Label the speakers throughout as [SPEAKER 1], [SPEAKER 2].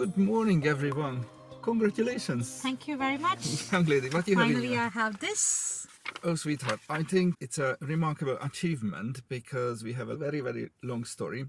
[SPEAKER 1] Good morning, everyone. Congratulations.
[SPEAKER 2] Thank you very much.
[SPEAKER 1] Young lady, what you have in
[SPEAKER 2] Finally,
[SPEAKER 1] your...
[SPEAKER 2] I have this.
[SPEAKER 1] Oh, sweetheart, I think it's a remarkable achievement because we have a very, very long story.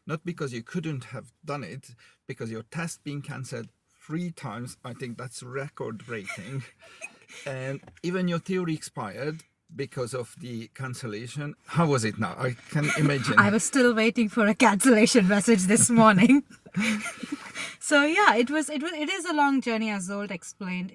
[SPEAKER 1] Not because you couldn't have done it, because your test being cancelled 3 times, I think that's record breaking. And even your theory expired because of the cancellation. How was it now? I can imagine.
[SPEAKER 2] I was still waiting for a cancellation message this morning. So yeah, it is a long journey, as Zsolt explained.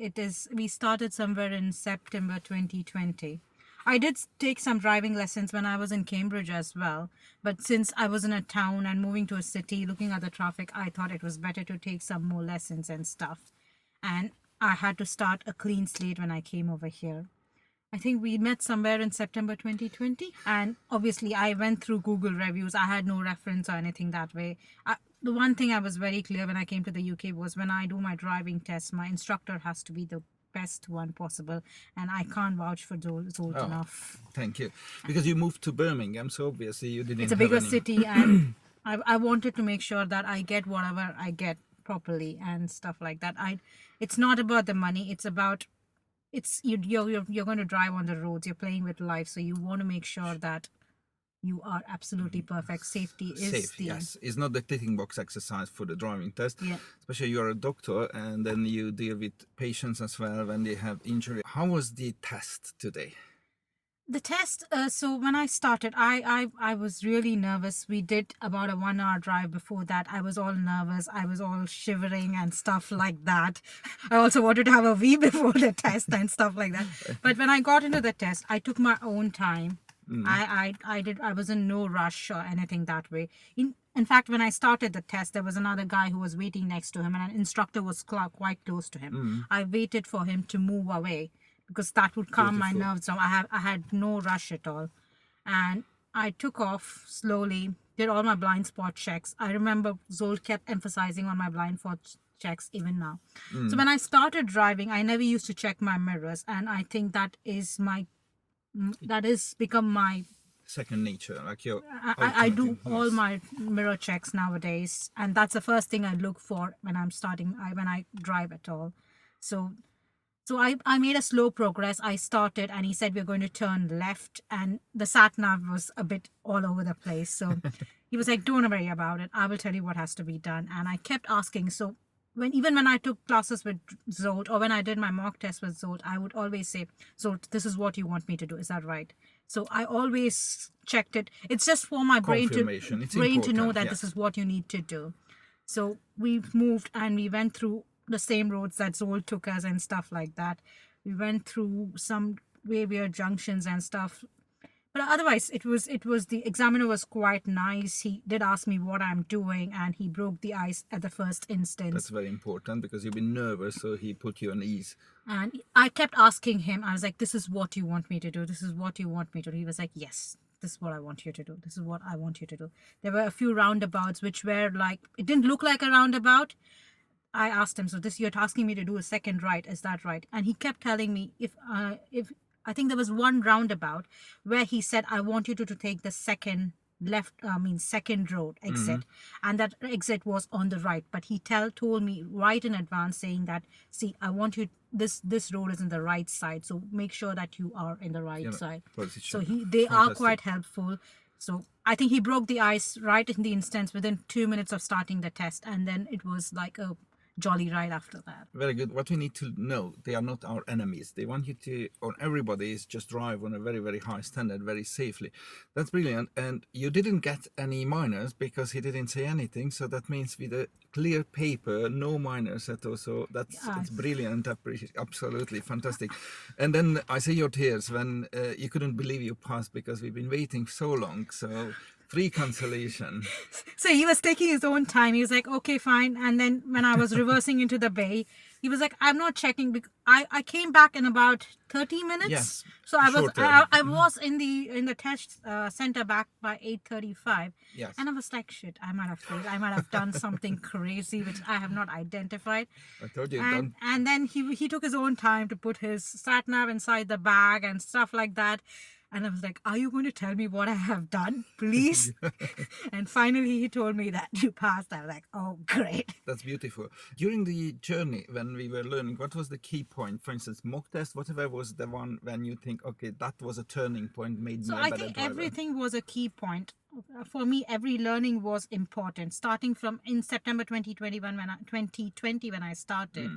[SPEAKER 2] We started somewhere in September 2020. I did take some driving lessons when I was in Cambridge as well, but since I was in a town and moving to a city, looking at the traffic, I thought it was better to take some more lessons and stuff. And I had to start a clean slate when I came over here. I think we met somewhere in September 2020, and obviously I went through Google reviews. I had no reference or anything that way. The one thing I was very clear when I came to the UK was when I do my driving test, my instructor has to be the best one possible, and I can't vouch for Zsolt enough.
[SPEAKER 1] Thank you. Because you moved to Birmingham, so obviously you didn't
[SPEAKER 2] It's a
[SPEAKER 1] have
[SPEAKER 2] bigger
[SPEAKER 1] any...
[SPEAKER 2] city, and I wanted to make sure that I get whatever I get properly and stuff like that. It's not about the money. It's about you're going to drive on the roads. You're playing with life, so you want to make sure that you are absolutely perfect. Safety is
[SPEAKER 1] Safe, yes. It's not the ticking box exercise for the driving test.
[SPEAKER 2] Yeah.
[SPEAKER 1] Especially you're a doctor and then you deal with patients as well when they have injury. How was the test today?
[SPEAKER 2] The test, so when I started, I was really nervous. We did about a 1 hour drive before that. I was all nervous. I was all shivering and stuff like that. I also wanted to have a wee before the test and stuff like that. But when I got into the test, I took my own time. I was in no rush or anything that way. In fact, when I started the test, there was another guy who was waiting next to him, and an instructor was quite close to him. I waited for him to move away, because that would calm my nerves down. I had no rush at all. And I took off slowly, did all my blind spot checks. I remember Zsolt kept emphasizing on my blind spot checks even now. So when I started driving, I never used to check my mirrors. And I think that is become my
[SPEAKER 1] second nature, like your...
[SPEAKER 2] I do all my mirror checks nowadays. And that's the first thing I look for when when I drive at all. So I made a slow progress. I started and he said, we're going to turn left. And the sat nav was a bit all over the place. So he was like, don't worry about it. I will tell you what has to be done. And I kept asking. So even when I took classes with Zsolt, or when I did my mock test with Zsolt, I would always say, Zsolt, this is what you want me to do. Is that right? So I always checked it. It's just for my brain to know that this is what you need to do. So we moved and we went through the same roads that Zsolt took us and stuff like that. We went through some way weird junctions and stuff. But otherwise, it was the examiner was quite nice. He did ask me what I'm doing, and he broke the ice at the first instance.
[SPEAKER 1] That's very important because you've been nervous, so he put you on ease.
[SPEAKER 2] And I kept asking him, I was like, this is what you want me to do? This is what you want me to do? He was like, yes, this is what I want you to do. This is what I want you to do. There were a few roundabouts which were like, it didn't look like a roundabout. I asked him, so you're asking me to do a second right, is that right? And he kept telling me, if I think there was one roundabout where he said, I want you to take the second second road exit, and that exit was on the right. But he told me right in advance, saying that, see, I want you, this road is in the right side, so make sure that you are in the right side. So they are quite helpful. So I think he broke the ice right in the instance within 2 minutes of starting the test, and then it was like a jolly ride after that.
[SPEAKER 1] Very good. What we need to know, they are not our enemies. They want you to, or everybody is just drive on a very, very high standard, very safely. That's brilliant. And you didn't get any minors because he didn't say anything. So that means with a clear paper, no minors at all. So it's brilliant. Absolutely fantastic. And then I see your tears when you couldn't believe you passed because we've been waiting so long. So 3 cancellation.
[SPEAKER 2] So he was taking his own time. He was like, okay, fine. And then when I was reversing into the bay, he was like, I'm not checking. I came back in about 30 minutes.
[SPEAKER 1] Yes.
[SPEAKER 2] So I was in the test center back by 8:35.
[SPEAKER 1] Yes.
[SPEAKER 2] And I was like, shit, I might have failed. I might have done something crazy which I have not identified.
[SPEAKER 1] I told you.
[SPEAKER 2] And then he took his own time to put his sat nav inside the bag and stuff like that. And I was like, are you going to tell me what I have done, please? And finally he told me that you passed. I was like, oh, great.
[SPEAKER 1] That's beautiful. During the journey, when we were learning, what was the key point? For instance, mock test, whatever was the one when you think, okay, that was a turning point, made
[SPEAKER 2] So
[SPEAKER 1] me a
[SPEAKER 2] I
[SPEAKER 1] better
[SPEAKER 2] think
[SPEAKER 1] driver.
[SPEAKER 2] everything was a key point. For me, every learning was important. Starting from in September 2020 when I started,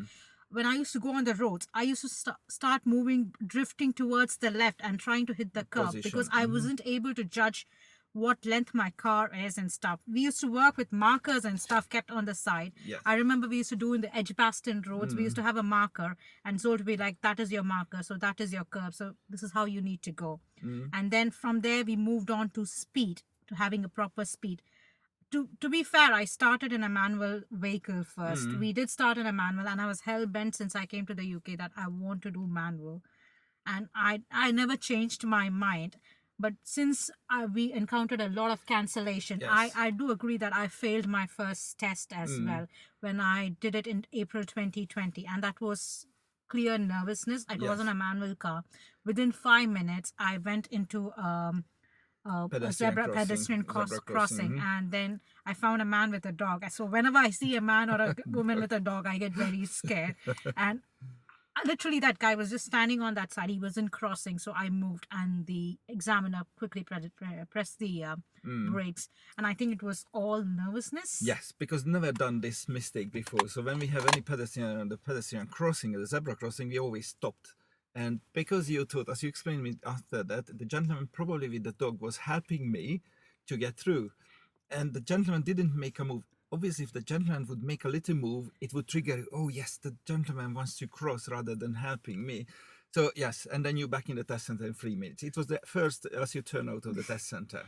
[SPEAKER 2] when I used to go on the roads, I used to start moving, drifting towards the left and trying to hit the curb because
[SPEAKER 1] Position.
[SPEAKER 2] I wasn't able to judge what length my car is and stuff. We used to work with markers and stuff kept on the side.
[SPEAKER 1] Yes.
[SPEAKER 2] I remember we used to do in the Edgbaston roads, we used to have a marker and Zsolt would be like, that is your marker, so that is your curb, so this is how you need to go. And then from there we moved on to speed, to having a proper speed. To be fair, I started in a manual vehicle first. We did start in a manual, and I was hell bent since I came to the UK that I want to do manual, and I never changed my mind. But since we encountered a lot of cancellation,
[SPEAKER 1] Yes.
[SPEAKER 2] I do agree that I failed my first test as well when I did it in April 2020, and that was clear nervousness. It
[SPEAKER 1] Yes.
[SPEAKER 2] wasn't a manual car. Within 5 minutes, I went into a pedestrian crossing, and then I found a man with a dog. So whenever I see a man or a woman with a dog, I get very scared. And literally that guy was just standing on that side, he wasn't crossing, so I moved, and the examiner quickly pressed the brakes, and I think it was all nervousness.
[SPEAKER 1] Yes, because never done this mistake before. So when we have any pedestrian on the pedestrian crossing, the zebra crossing, we always stopped. And because you thought, as you explained me after that, the gentleman probably with the dog was helping me to get through. And the gentleman didn't make a move. Obviously, if the gentleman would make a little move, it would trigger, oh yes, the gentleman wants to cross rather than helping me. So yes, and then you're back in the test center in 3 minutes. It was the first as you turn out of the test center.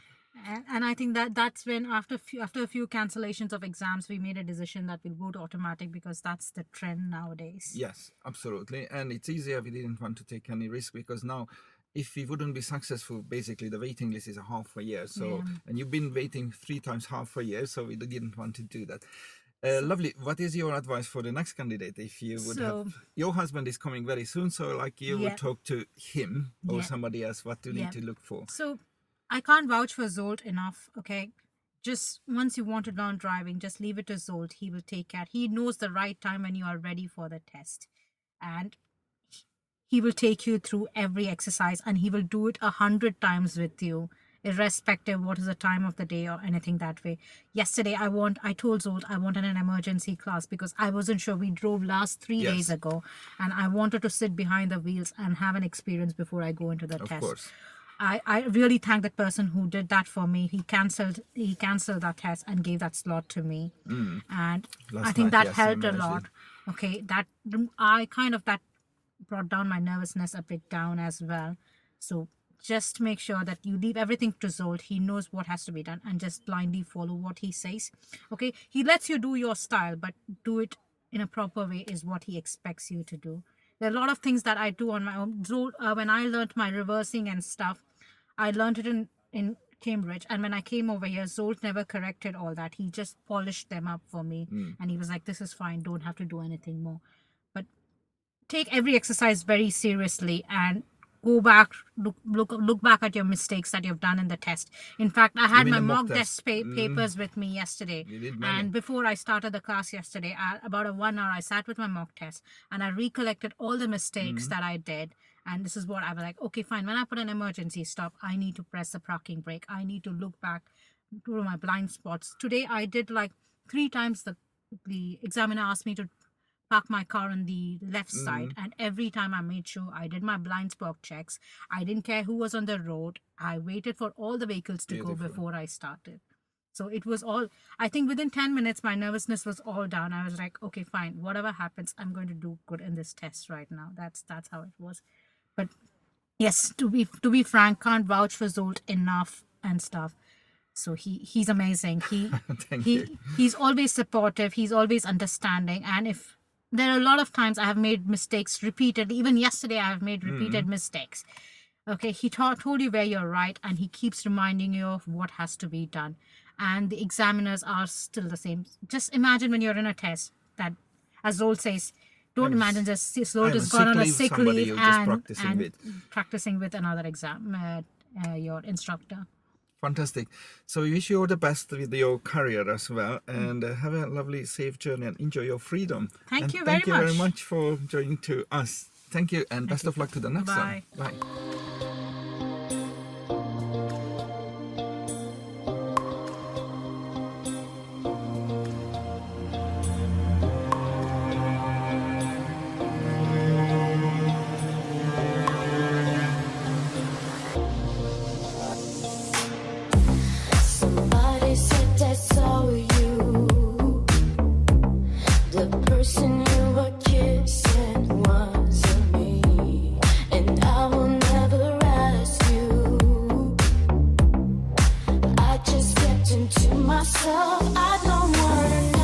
[SPEAKER 2] And I think that's when after a few cancellations of exams, we made a decision that we'll go to automatic because that's the trend nowadays.
[SPEAKER 1] Yes, absolutely. And it's easier. We didn't want to take any risk because now if we wouldn't be successful, basically the waiting list is a half a year. So, and you've been waiting 3 times half a year, so we didn't want to do that. Lovely. What is your advice for the next candidate? If you would have, your husband is coming very soon, so like you would talk to him or somebody else, what do you need to look for?
[SPEAKER 2] So I can't vouch for Zsolt enough, okay? Just once you want to learn driving, just leave it to Zsolt. He will take care. He knows the right time when you are ready for the test. And he will take you through every exercise, and he will do it 100 times with you, irrespective what is the time of the day or anything that way. Yesterday, I told Zsolt I wanted an emergency class because I wasn't sure. We drove last 3 days ago, and I wanted to sit behind the wheels and have an experience before I go into the test. Of course. I really thank that person who did that for me. He cancelled that test and gave that slot to me. And I think that helped a lot. Okay, that brought down my nervousness a bit down as well. So just make sure that you leave everything to Zsolt. He knows what has to be done, and just blindly follow what he says. Okay, he lets you do your style, but do it in a proper way is what he expects you to do. There are a lot of things that I do on my own. When I learned my reversing and stuff, I learned it in Cambridge. And when I came over here, Zsolt never corrected all that. He just polished them up for me. And he was like, this is fine. Don't have to do anything more. But take every exercise very seriously and go back, look back at your mistakes that you've done in the test. In fact, I had my mock test papers with me yesterday. And before I started the class yesterday, about 1 hour, I sat with my mock test and I recollected all the mistakes that I did. And this is what I was like, okay, fine. When I put an emergency stop, I need to press the parking brake. I need to look back to my blind spots. Today, I did like 3 times the examiner asked me to park my car on the left side, and every time I made sure I did my blind spot checks. I didn't care who was on the road. I waited for all the vehicles to go before I started. So it was all, I think within 10 minutes my nervousness was all down. I was like, okay, fine, whatever happens, I'm going to do good in this test right now. That's how it was. But yes, to be frank, can't vouch for Zsolt enough and stuff. So he's amazing. He's always supportive, he's always understanding, and if there are a lot of times I have made mistakes repeatedly. Even yesterday, I have made repeated mistakes. Okay, he told you where you're right, and he keeps reminding you of what has to be done. And the examiners are still the same. Just imagine when you're in a test that, as Zsolt says, don't imagine just Zsolt has gone on a sick leave and practicing with another your instructor.
[SPEAKER 1] Fantastic. So we wish you all the best with your career as well, and have a lovely, safe journey and enjoy your freedom.
[SPEAKER 2] Thank
[SPEAKER 1] And
[SPEAKER 2] you
[SPEAKER 1] thank
[SPEAKER 2] very
[SPEAKER 1] you very
[SPEAKER 2] much.
[SPEAKER 1] much for joining to us. Thank you, and best of luck to the next
[SPEAKER 2] Bye.
[SPEAKER 1] one. Bye.
[SPEAKER 3] Somebody said they saw you. The person you were kissing wasn't me, and I will never ask you. I just kept into myself. I don't wanna know.